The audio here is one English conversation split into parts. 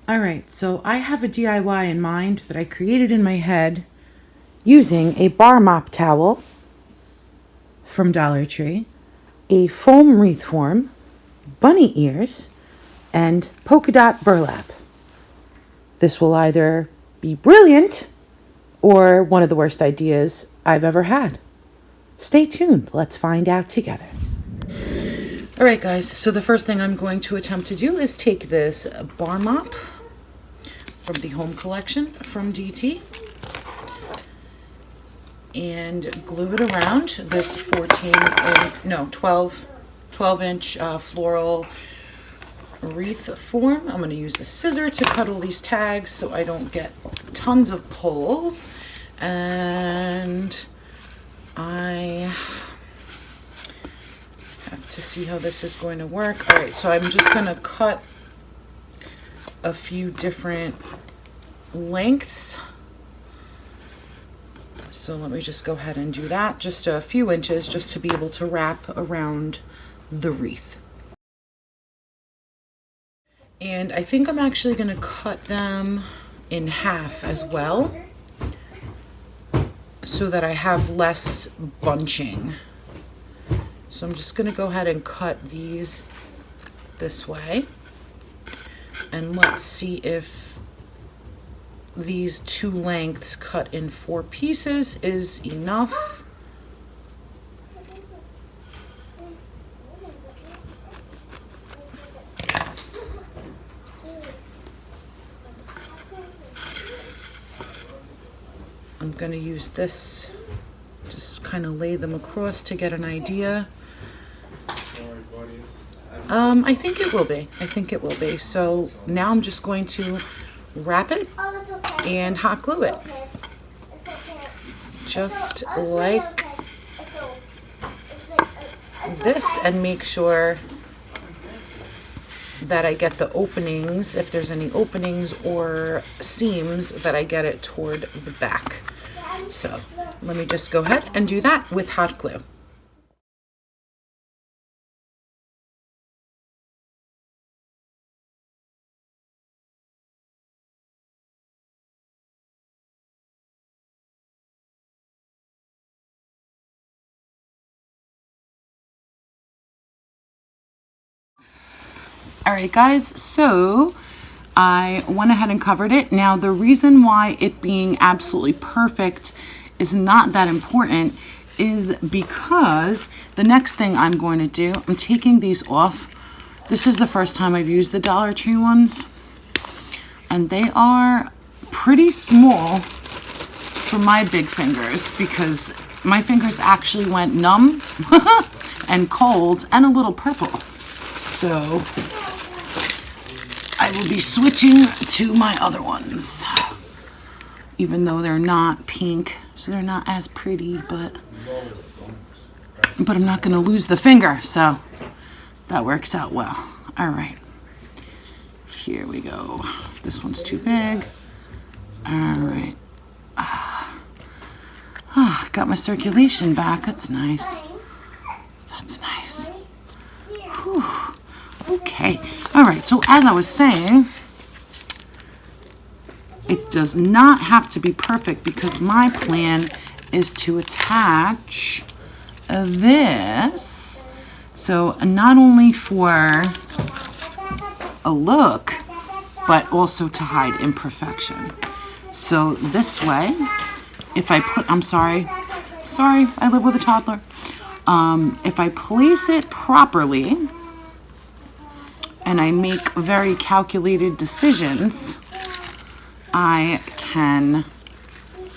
All right, so I have a DIY in mind that I created in my head using a bar mop towel from Dollar Tree, a foam wreath form, bunny ears, and polka dot burlap. This will either be brilliant or one of the worst ideas I've ever had. Stay tuned. Let's find out together. All right, guys. So the first thing I'm going to attempt to do is take this bar mop from the home collection from DT and glue it around this 12 inch floral wreath form. I'm going to use the scissor to cut all these tags so I don't get tons of pulls. And I have to see how this is going to work. All right, so I'm just going to cut a few different lengths. So let me just go ahead and do that. Just a few inches just to be able to wrap around the wreath. And I think I'm actually going to cut them in half as well so that I have less bunching. So I'm just going to go ahead and cut these this way. And let's see if these two lengths cut in 4 pieces is enough. I'm going to use this, just kind of lay them across to get an idea. I think it will be. I think it will be. So now I'm just going to wrap it and hot glue it. Just like this, and make sure that I get the openings, if there's any openings or seams, that I get it toward the back. So let me just go ahead and do that with hot glue. All right, guys, so I went ahead and covered it. Now, the reason why it being absolutely perfect is not that important is because the next thing I'm going to do, I'm taking these off. This is the first time I've used the Dollar Tree ones, and they are pretty small for my big fingers because my fingers actually went numb and cold and a little purple. So I will be switching to my other ones, even though they're not pink, so they're not as pretty, but I'm not going to lose the finger, so that works out well. All right, here we go. This one's too big. All right. Got my circulation back. That's nice. That's nice. Whew. Okay. All right. So as I was saying, it does not have to be perfect because my plan is to attach this. So not only for a look, but also to hide imperfection. So this way, if I put, I'm sorry, I live with a toddler. If I place it properly and I make very calculated decisions, I can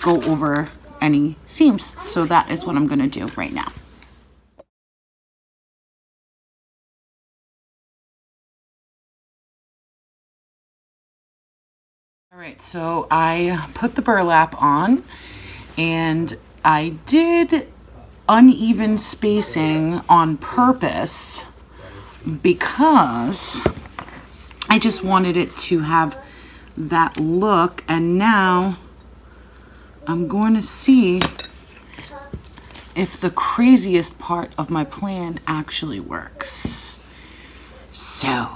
go over any seams. So that is what I'm going to do right now. All right, so I put the burlap on and I did uneven spacing on purpose because I just wanted it to have that look. And now I'm going to see if the craziest part of my plan actually works. So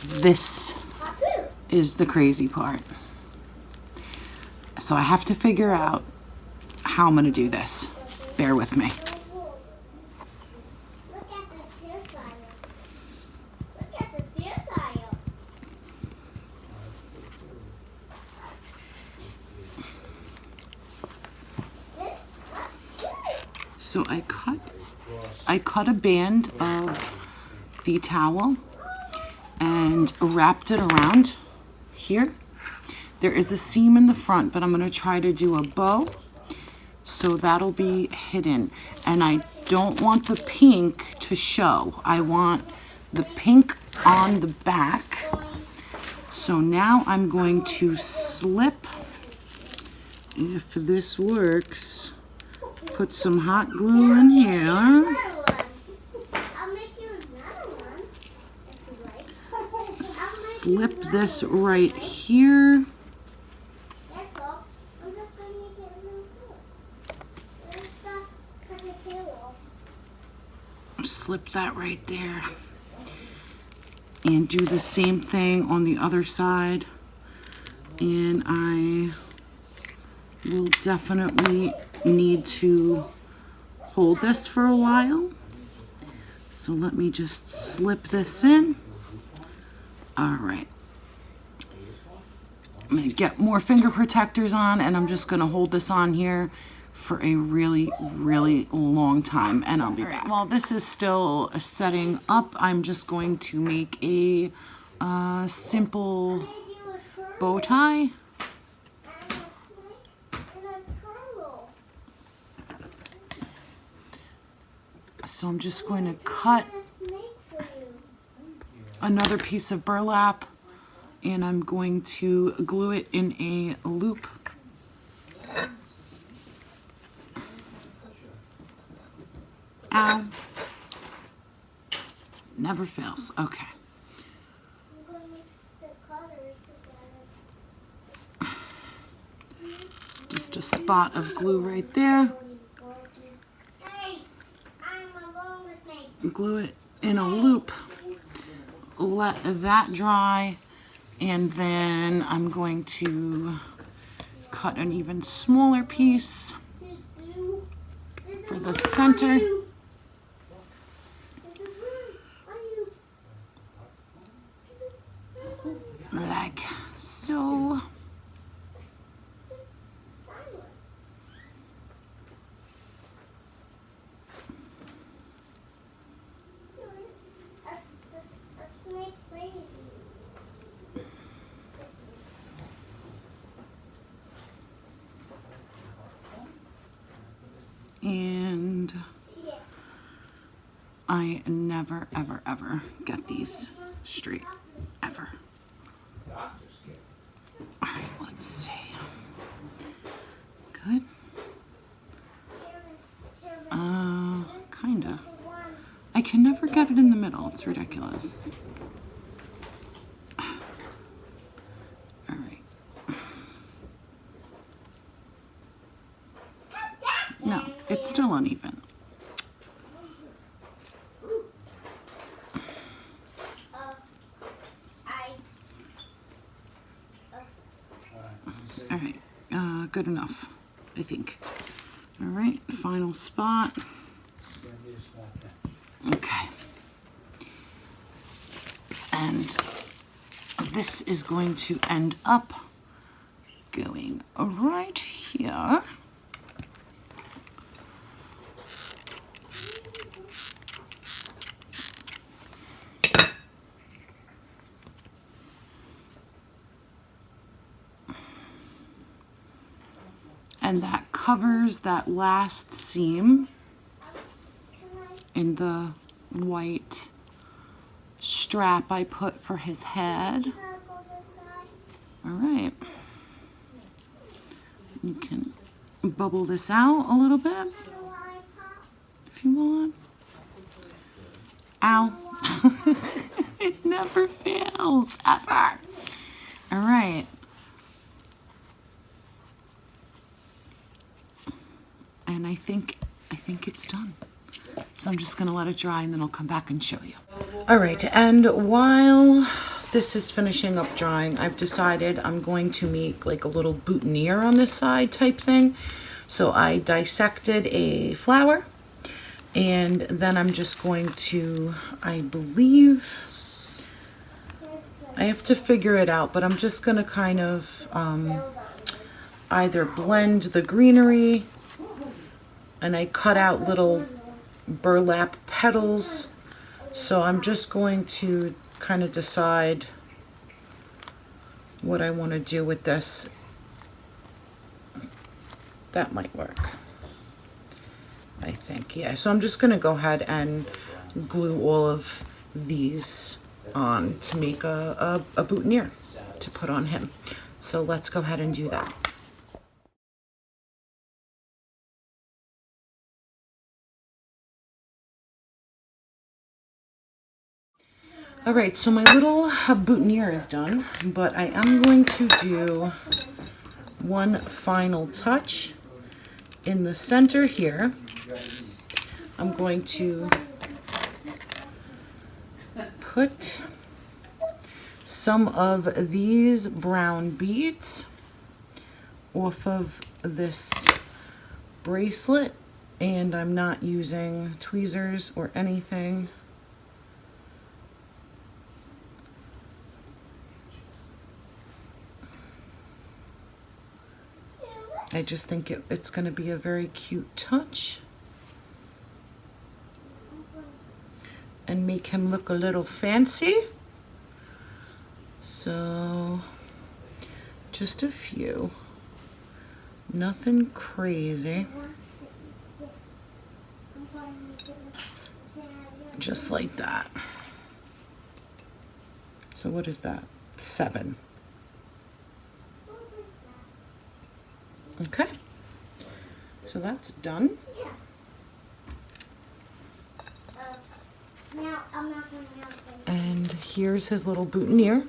this is the crazy part. So I have to figure out how I'm gonna do this. Bear with me. Look at this hairstyle. Look at this hairstyle. So I cut a band of the towel and wrapped it around here. There is a seam in the front, but I'm gonna try to do a bow, so that'll be hidden. And I don't want the pink to show. I want the pink on the back. So now I'm going to slip, if this works, put some hot glue in here. I'll make you another one if you like. Slip this right here. That's all. I'm just going to make it a little cool. Let's cut the tail off. Slip that right there. And do the same thing on the other side. And I will definitely need to hold this for a while. So let me just slip this in. All right. I'm gonna get more finger protectors on, and I'm just gonna hold this on here for a really, really long time, and I'll be back. While this is still setting up, I'm just going to make a simple bow tie. So I'm just going to cut another piece of burlap, and I'm going to glue it in a loop. Ow. Never fails. Okay. Just a spot of glue right there. Glue it in a loop. Let that dry, and then I'm going to cut an even smaller piece for the center. Like so. And I never, ever, ever get these straight, ever. All right, let's see. Good. Kinda. I can never get it in the middle. It's ridiculous. All right. No, it's still uneven. All right, good enough, I think. All right, final spot. Okay. And this is going to end up going right here. And that covers that last seam in the white strap I put for his head. All right. You can bubble this out a little bit if you want. Ow. It never fails, ever. All right. And I think it's done. So I'm just gonna let it dry, and then I'll come back and show you. All right, and while this is finishing up drying, I've decided I'm going to make like a little boutonniere on this side type thing. So I dissected a flower, and then I'm just going to, I believe, I have to figure it out, but I'm just going to kind of either blend the greenery, and I cut out little burlap petals. So I'm just going to kind of decide what I want to do with this. That might work, I think. Yeah, so I'm just going to go ahead and glue all of these on to make a boutonniere to put on him. So let's go ahead and do that. All right, so my little boutonniere is done, but I am going to do one final touch in the center here. I'm going to put some of these brown beads off of this bracelet, and I'm not using tweezers or anything. I just think it's going to be a very cute touch and make him look a little fancy. So just a few, nothing crazy, just like that. So what is that? 7. Okay, so that's done. And here's his little boutonniere.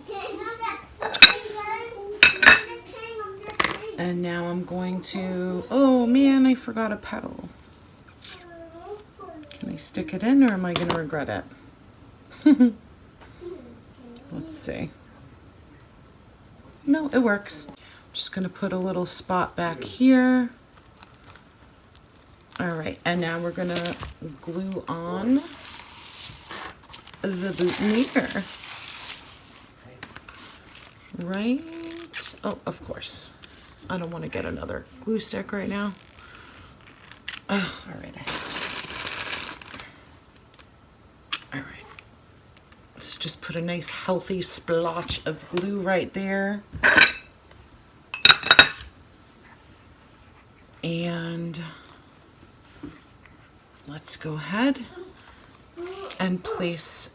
And now I'm going to, oh man, I forgot a petal. Can I stick it in, or am I going to regret it? Let's see. No, it works. Just going to put a little spot back here. All right, and now we're going to glue on the boutonniere. Right? Oh, of course. I don't want to get another glue stick right now. Oh, all right. All right. Let's just put a nice healthy splotch of glue right there. And let's go ahead and place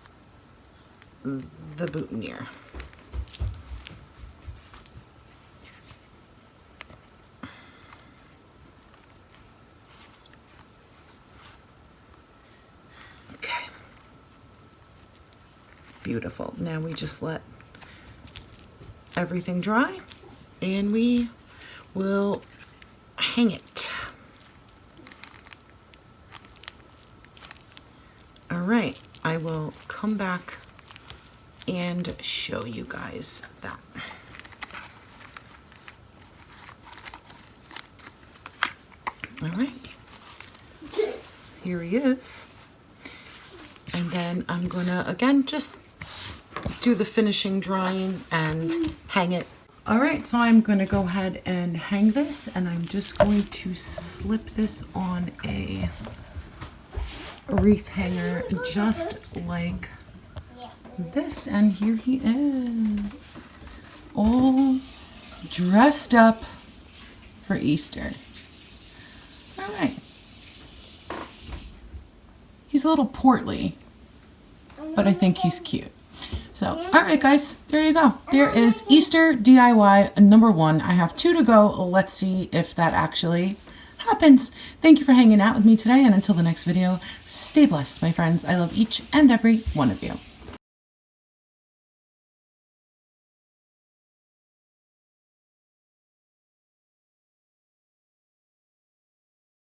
the boutonniere. Okay. Beautiful. Now we just let everything dry, and we will hang it. All right, I will come back and show you guys that. All right, here he is. And then I'm gonna, again, just do the finishing drying and hang it. All right, so I'm gonna go ahead and hang this, and I'm just going to slip this on a wreath hanger just like this. And here he is, all dressed up for Easter. All right. He's a little portly, but I think he's cute. So, all right, guys, there you go. There is Easter DIY number 1. I have 2 to go. Let's see if that actually happens. Thank you for hanging out with me today, and until the next video, stay blessed, my friends. I love each and every one of you.